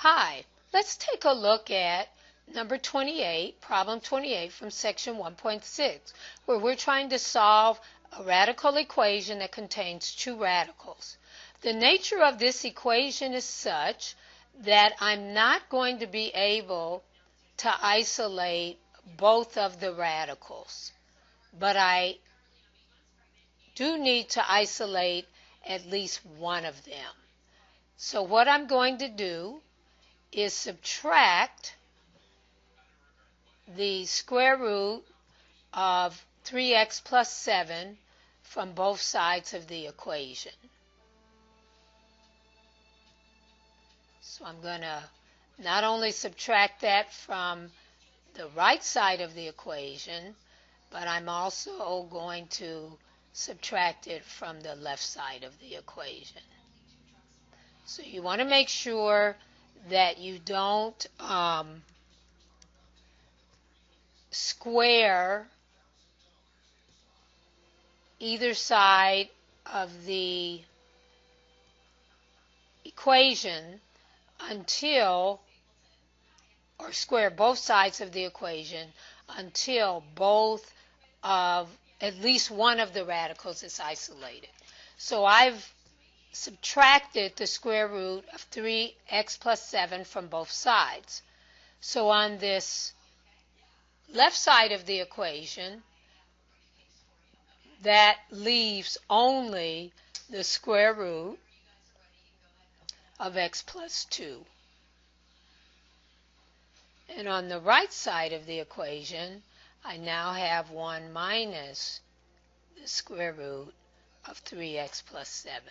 Hi, let's take a look at number 28, problem 28 from section 1.6, where we're trying to solve a radical equation that contains two radicals. The nature of this equation is such that I'm not going to be able to isolate both of the radicals, but I do need to isolate at least one of them. So what I'm going to do is subtract the square root of 3x plus 7 from both sides of the equation. So I'm going to not only subtract that from the right side of the equation, but I'm also going to subtract it from the left side of the equation. So you want to make sure that you don't square either side of the equation until, or square both sides of the equation until at least one of the radicals is isolated. So I've subtracted the square root of 3x plus 7 from both sides. So on this left side of the equation, that leaves only the square root of x plus 2. And on the right side of the equation, I now have 1 minus the square root of 3x plus 7.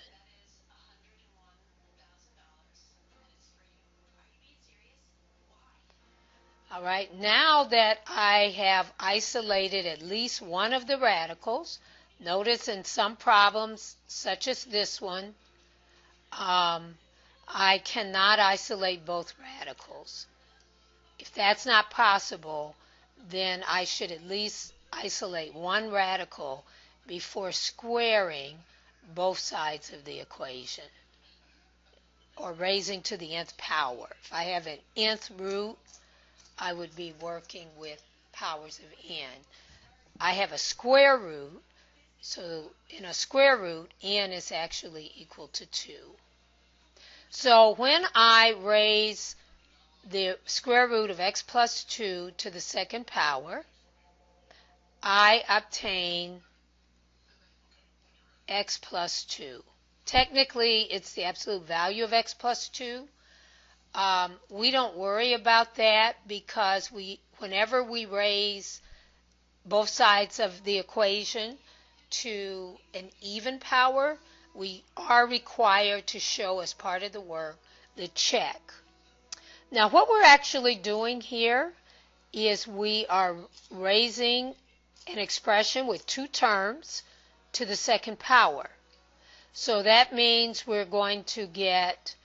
All right, now that I have isolated at least one of the radicals, notice in some problems, such as this one, I cannot isolate both radicals. If that's not possible, then I should at least isolate one radical before squaring both sides of the equation, or raising to the nth power. If I have an nth root, I would be working with powers of n. I have a square root, so in a square root, n is actually equal to 2. So when I raise the square root of x plus 2 to the second power, I obtain x plus 2. Technically, it's the absolute value of x plus 2. We don't worry about that because whenever we raise both sides of the equation to an even power, we are required to show as part of the work the check. Now what we're actually doing here is we are raising an expression with two terms to the second power. So that means we're going to get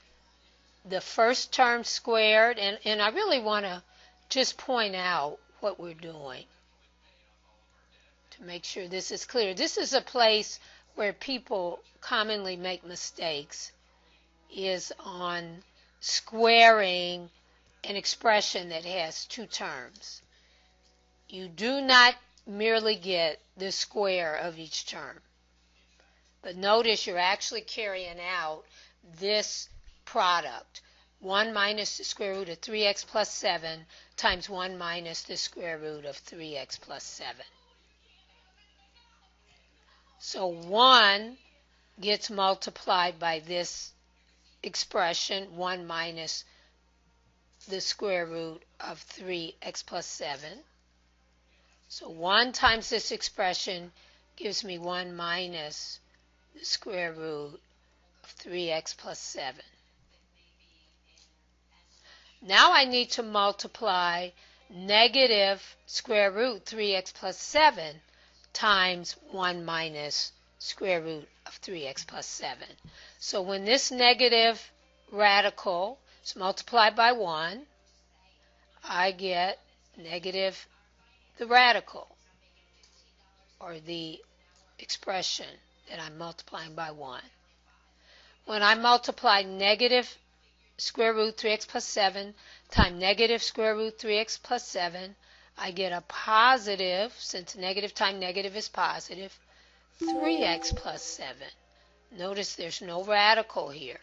the first term squared, and I really want to just point out what we're doing to make sure this is clear. This is a place where people commonly make mistakes, is on squaring an expression that has two terms. You do not merely get the square of each term, but notice you're actually carrying out this product, 1 minus the square root of 3x plus 7 times 1 minus the square root of 3x plus 7. So 1 gets multiplied by this expression, 1 minus the square root of 3x plus 7. So 1 times this expression gives me 1 minus the square root of 3x plus 7. Now I need to multiply negative square root 3x plus 7 times 1 minus square root of 3x plus 7. So when this negative radical is multiplied by 1, I get negative the radical, or the expression that I'm multiplying by 1. When I multiply negative square root 3x plus 7 times negative square root 3x plus 7, I get a positive, since negative times negative is positive, 3x plus 7. Notice there's no radical here.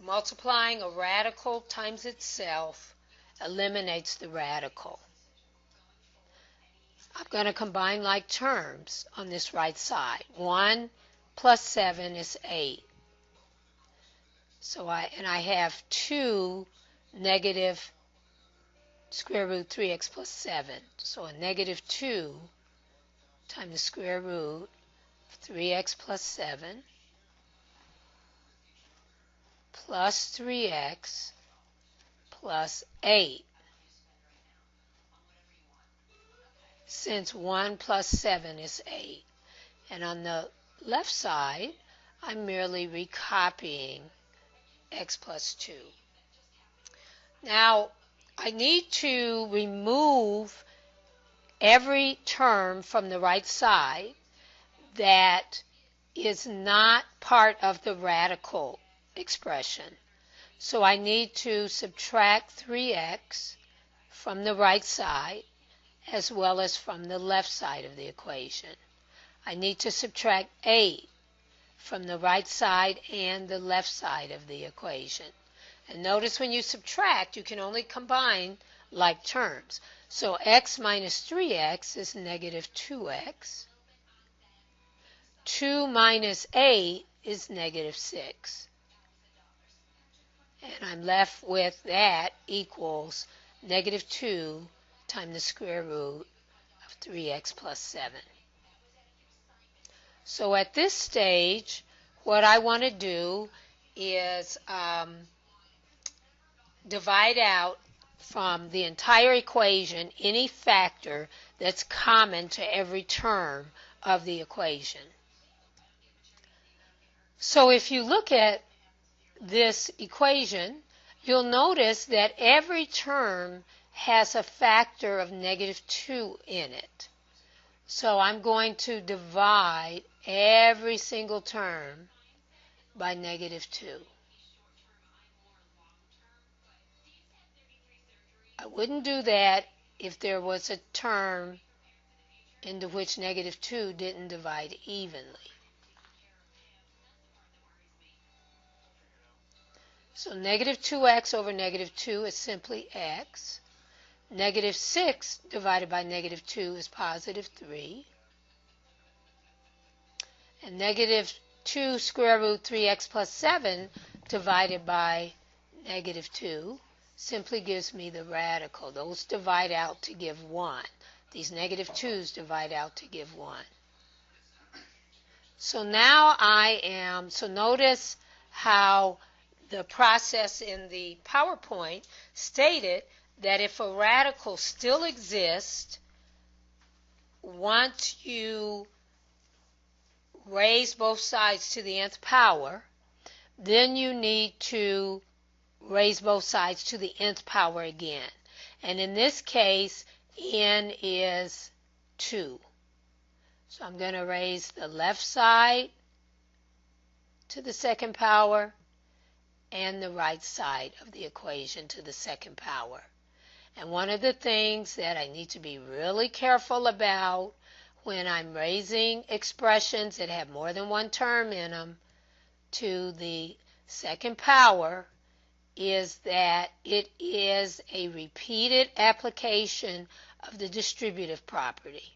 Multiplying a radical times itself eliminates the radical. I'm going to combine like terms on this right side. 1 plus 7 is 8. So I have 2 negative square root 3x plus 7. So a negative 2 times the square root of 3x plus 7 plus 3x plus 8. Since 1 plus 7 is 8. And on the left side, I'm merely recopying x plus 2. Now, I need to remove every term from the right side that is not part of the radical expression. So I need to subtract 3x from the right side as well as from the left side of the equation. I need to subtract 8 from the right side and the left side of the equation. And notice when you subtract, you can only combine like terms. So x minus 3x is negative 2x. 2 minus 8 is negative 6. And I'm left with that equals negative 2 times the square root of 3x plus 7. So at this stage, what I want to do is divide out from the entire equation any factor that's common to every term of the equation. So if you look at this equation, you'll notice that every term has a factor of negative 2 in it. So I'm going to divide every single term by negative 2. I wouldn't do that if there was a term into which negative 2 didn't divide evenly. So negative 2x over negative 2 is simply x. Negative 6 divided by negative 2 is positive 3. And negative 2 square root 3x plus 7 divided by negative 2 simply gives me the radical. Those divide out to give 1. These negative 2's divide out to give 1. So now notice how the process in the PowerPoint stated that if a radical still exists, once you raise both sides to the nth power, then you need to raise both sides to the nth power again. And in this case, n is 2. So I'm going to raise the left side to the second power and the right side of the equation to the second power. And one of the things that I need to be really careful about when I'm raising expressions that have more than one term in them to the second power is that it is a repeated application of the distributive property.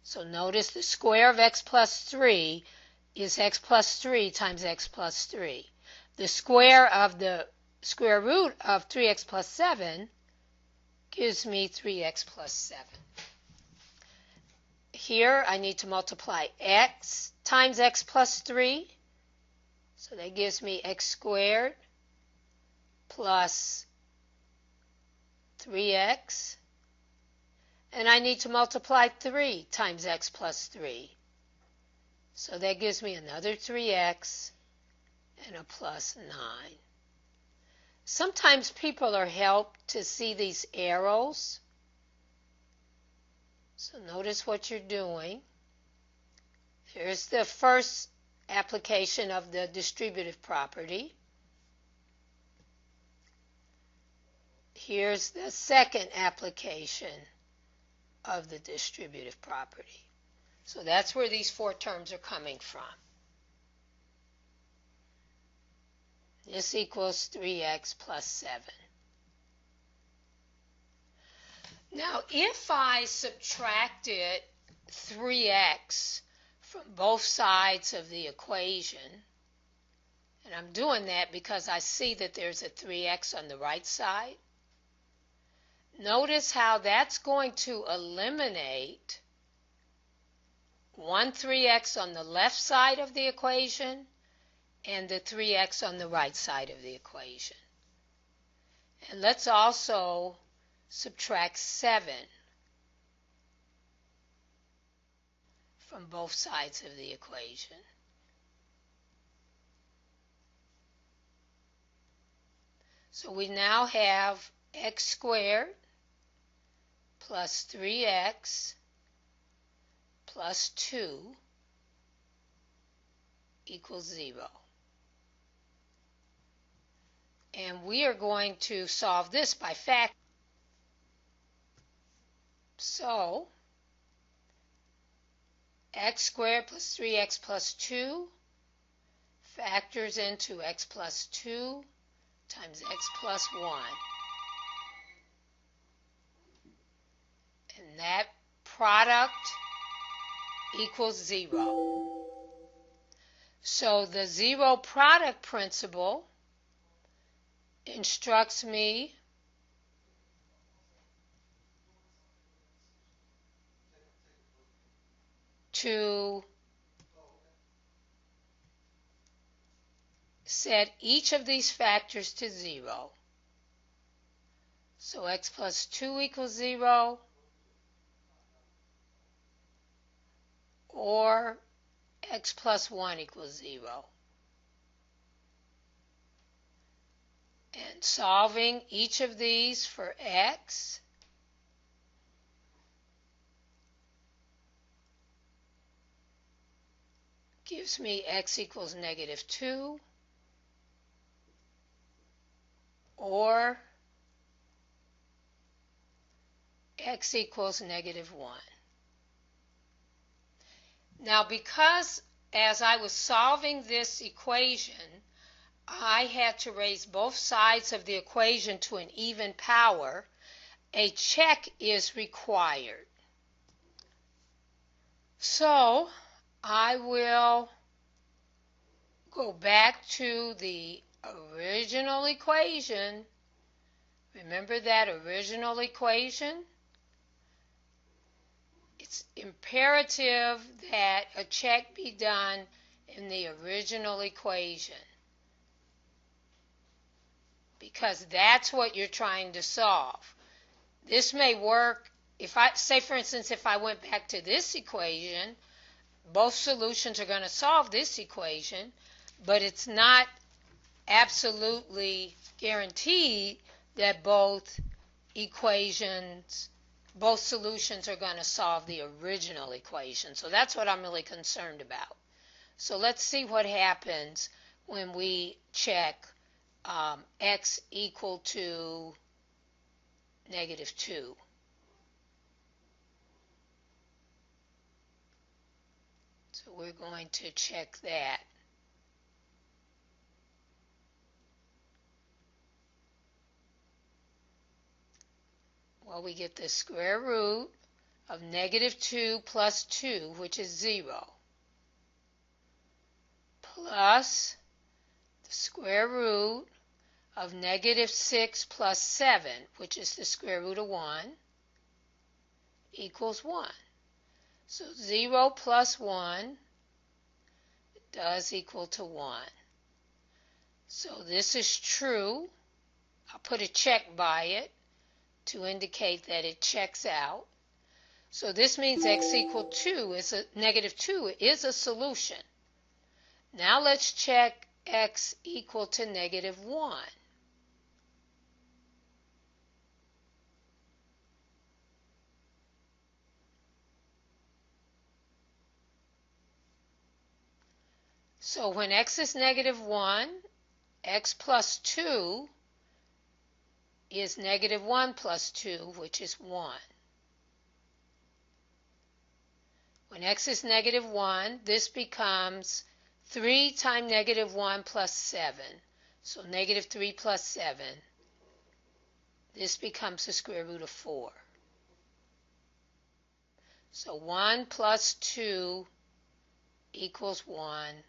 So notice the square of x plus 3 is x plus 3 times x plus 3. The square of the square root of 3x plus 7 gives me 3x plus 7. Here I need to multiply x times x plus 3. So that gives me x squared plus 3x. And I need to multiply 3 times x plus 3. So that gives me another 3x and a plus 9. Sometimes people are helped to see these arrows. So notice what you're doing. Here's the first application of the distributive property. Here's the second application of the distributive property. So that's where these four terms are coming from. This equals 3x plus 7. Now, if I subtracted 3x from both sides of the equation, and I'm doing that because I see that there's a 3x on the right side, notice how that's going to eliminate one 3x on the left side of the equation and the 3x on the right side of the equation. And let's also subtract 7 from both sides of the equation. So we now have x squared plus 3x plus 2 equals 0. And we are going to solve this by factoring. So, x squared plus 3x plus 2 factors into x plus 2 times x plus 1. And that product equals 0. So the zero product principle instructs me to set each of these factors to 0. So x plus 2 equals 0, or x plus 1 equals 0. And solving each of these for x, gives me x equals negative 2, or x equals negative 1. Now, because as I was solving this equation, I had to raise both sides of the equation to an even power, a check is required. So I will go back to the original equation. Remember that original equation? It's imperative that a check be done in the original equation, because that's what you're trying to solve. This may work if I say, for instance, if I went back to this equation, both solutions are going to solve this equation, but it's not absolutely guaranteed that both solutions are going to solve the original equation. So that's what I'm really concerned about. So let's see what happens when we check x equal to negative 2. So we're going to check that. Well, we get the square root of negative 2 plus 2, which is 0, plus the square root of negative 6 plus 7, which is the square root of 1, equals 1. So 0 plus 1 does equal to 1. So this is true. I'll put a check by it to indicate that it checks out. So this means x equal 2 is negative 2 is a solution. Now let's check x equal to negative 1. So when x is negative 1, x plus 2 is negative 1 plus 2, which is 1. When x is negative 1, this becomes 3 times negative 1 plus 7. So negative 3 plus 7. This becomes the square root of 4. So 1 plus 2 equals 1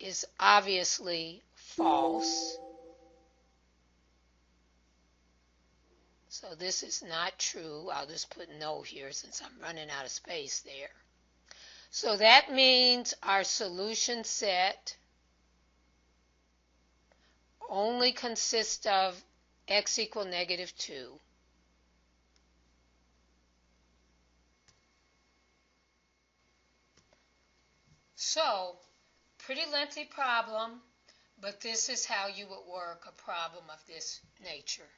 is obviously false. So this is not true. I'll just put no here since I'm running out of space there. So that means our solution set only consists of x equal negative 2. So, pretty lengthy problem, but this is how you would work a problem of this nature.